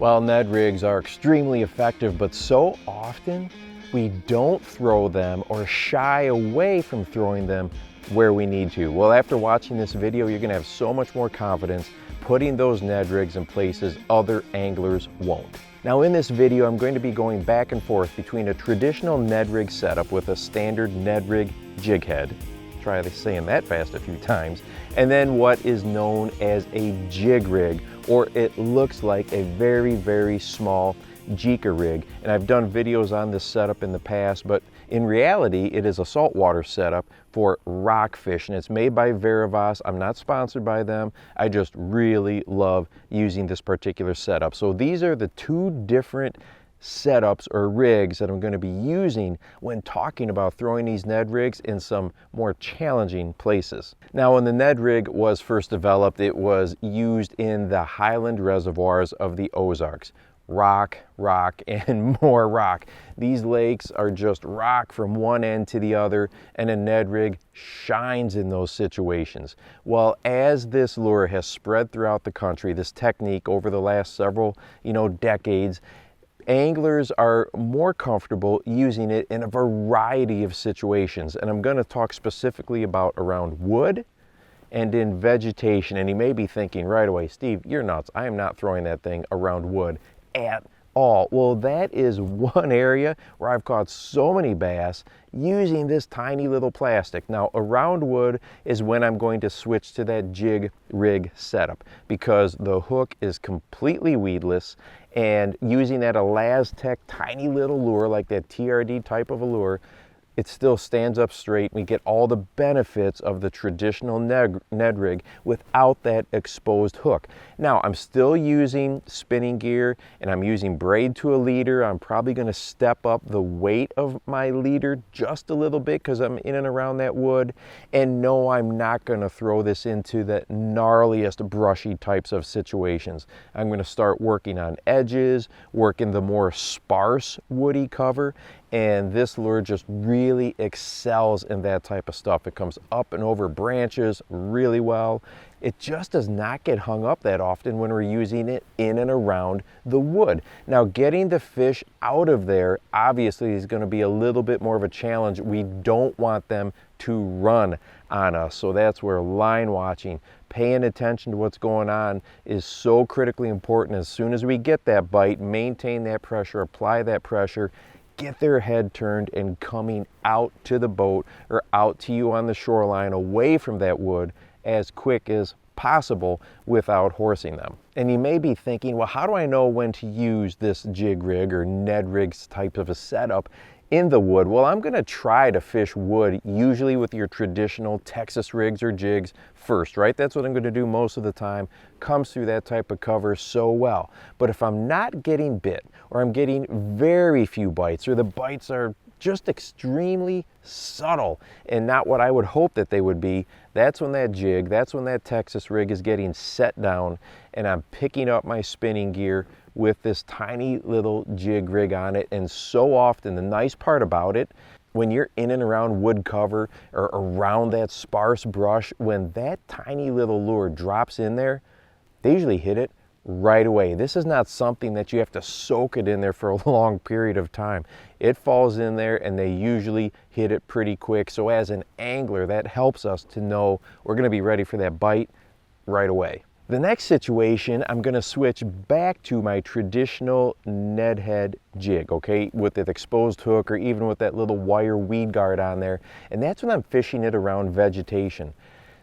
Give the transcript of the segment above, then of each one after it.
Well, Ned rigs are extremely effective, but so often we don't throw them or shy away from throwing them where we need to. Well, after watching this video, you're gonna have so much more confidence putting those Ned rigs in places other anglers won't. Now in this video, I'm going to be going back and forth between a traditional Ned rig setup with a standard Ned rig jig head, try saying that fast a few times, and then what is known as a jig rig, or it looks like a very, very small Jika rig. And I've done videos on this setup in the past, but in reality, it is a saltwater setup for rock fish, and it's made by Veravas. I'm not sponsored by them. I just really love using this particular setup. So these are the two different setups or rigs that I'm going to be using when talking about throwing these Ned rigs in some more challenging places. Now, when the Ned rig was first developed, it was used in the highland reservoirs of the Ozarks. Rock, rock, and more rock. These lakes are just rock from one end to the other, and a Ned rig shines in those situations. Well, as this lure has spread throughout the country, this technique over the last several, decades, anglers are more comfortable using it in a variety of situations. And I'm going to talk specifically about around wood and in vegetation. And you may be thinking right away, Steve, you're nuts. I am not throwing that thing around wood at all. Well, that is one area where I've caught so many bass using this tiny little plastic. Now, around wood is when I'm going to switch to that jig rig setup, because the hook is completely weedless, and using that ElasTech tiny little lure like that TRD type of a lure, it still stands up straight. We get all the benefits of the traditional Ned rig without that exposed hook. Now, I'm still using spinning gear, and I'm using braid to a leader. I'm probably going to step up the weight of my leader just a little bit because I'm in and around that wood. And no, I'm not going to throw this into the gnarliest brushy types of situations. I'm going to start working on edges, working the more sparse woody cover, and this lure just really excels in that type of stuff. It comes up and over branches really well. It just does not get hung up that often when we're using it in and around the wood. Now, getting the fish out of there obviously is going to be a little bit more of a challenge. We don't want them to run on us. So that's where line watching, paying attention to what's going on, is so critically important. As soon as we get that bite, maintain that pressure, apply that pressure, get their head turned and coming out to the boat or out to you on the shoreline away from that wood as quick as possible without horsing them. And you may be thinking, well, how do I know when to use this jig rig or Ned rigs type of a setup in the wood? Well, I'm going to try to fish wood usually with your traditional Texas rigs or jigs first, right? That's what I'm going to do most of the time. Comes through that type of cover so well. But if I'm not getting bit, or I'm getting very few bites, or the bites are just extremely subtle and not what I would hope that they would be, that's when that jig, that's when that Texas rig is getting set down, and I'm picking up my spinning gear with this tiny little jig rig on it. And so often, the nice part about it, when you're in and around wood cover or around that sparse brush, when that tiny little lure drops in there, they usually hit it right away. This is not something that you have to soak it in there for a long period of time. It falls in there and they usually hit it pretty quick. So as an angler, that helps us to know we're going to be ready for that bite right away. The next situation, I'm going to switch back to my traditional Ned head jig, okay, with that exposed hook or even with that little wire weed guard on there. And that's when I'm fishing it around vegetation.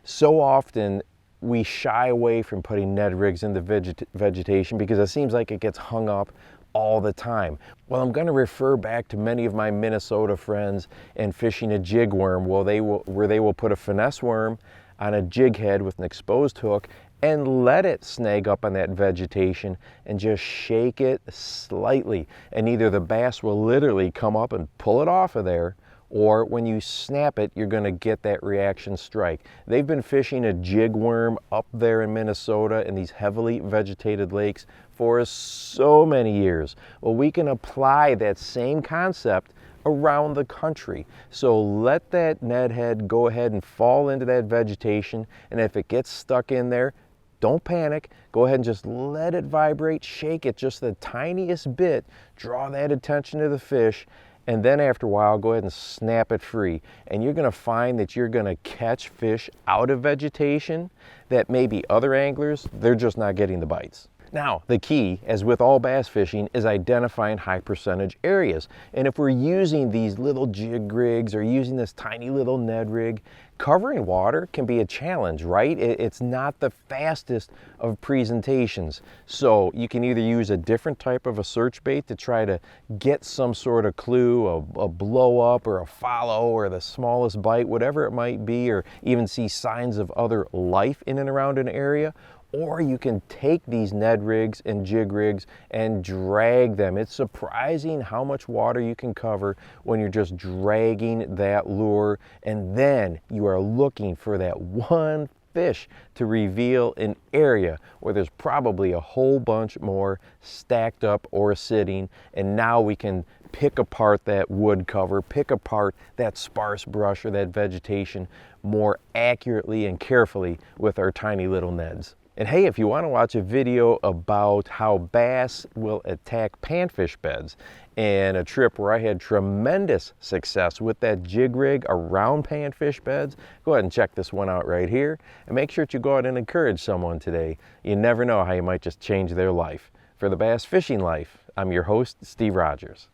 So often we shy away from putting Ned rigs in the vegetation because it seems like it gets hung up all the time. Well, I'm going to refer back to many of my Minnesota friends and fishing a jig worm. Well, where they will put a finesse worm on a jig head with an exposed hook and let it snag up on that vegetation and just shake it slightly. And either the bass will literally come up and pull it off of there, or when you snap it, you're going to get that reaction strike. They've been fishing a jig worm up there in Minnesota in these heavily vegetated lakes for so many years. Well, we can apply that same concept around the country. So let that Ned head go ahead and fall into that vegetation, and if it gets stuck in there, Don't panic. Go ahead and just let it vibrate, shake it just the tiniest bit, draw that attention to the fish, and then after a while, go ahead and snap it free. And you're gonna find that you're gonna catch fish out of vegetation that maybe other anglers, they're just not getting the bites. Now, the key, as with all bass fishing, is identifying high percentage areas. And if we're using these little jig rigs or using this tiny little Ned rig, covering water can be a challenge, right? It's not the fastest of presentations. So you can either use a different type of a search bait to try to get some sort of clue, a blow up or a follow or the smallest bite, whatever it might be, or even see signs of other life in and around an area. Or you can take these Ned rigs and jig rigs and drag them. It's surprising how much water you can cover when you're just dragging that lure, and then you are looking for that one fish to reveal an area where there's probably a whole bunch more stacked up or sitting, and now we can pick apart that wood cover, pick apart that sparse brush or that vegetation more accurately and carefully with our tiny little Neds. And hey, if you want to watch a video about how bass will attack panfish beds and a trip where I had tremendous success with that jig rig around panfish beds, go ahead and check this one out right here. And make sure that you go out and encourage someone today. You never know how you might just change their life. For the Bass Fishing Life, I'm your host, Steve Rogers.